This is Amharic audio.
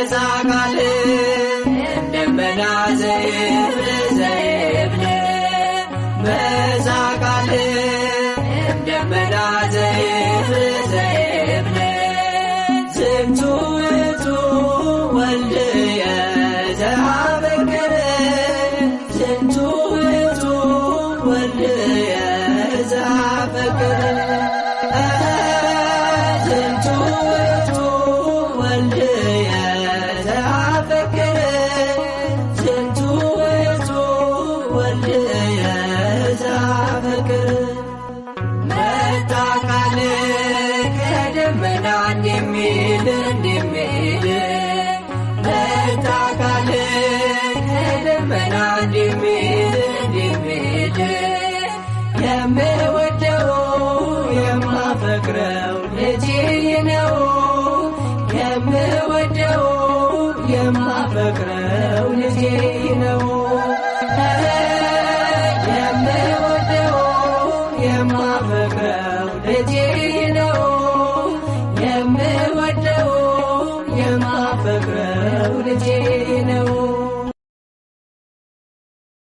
ቃል ደመና ዘይብል በዛ ቃል ደመና ዘይብል ዝንቱ ውእቱ ወልድየ ዘአበክር ዝንቱ ውእቱ ወልድየ ዘአበክር ዝንቱ ውእቱ ወልድየ ዘአበክር ዝንቱ ውእቱ ወልድየ ዘአበክር መጣ ቃል ከደመና እንደሚል መጣ ቃል ከደመና እንደሚል የምወደው የማፈቅረው ልጄ ነው የምወደው የማፈቅረው ልጄ ነው የምወደው የማፈቅረው ልጄ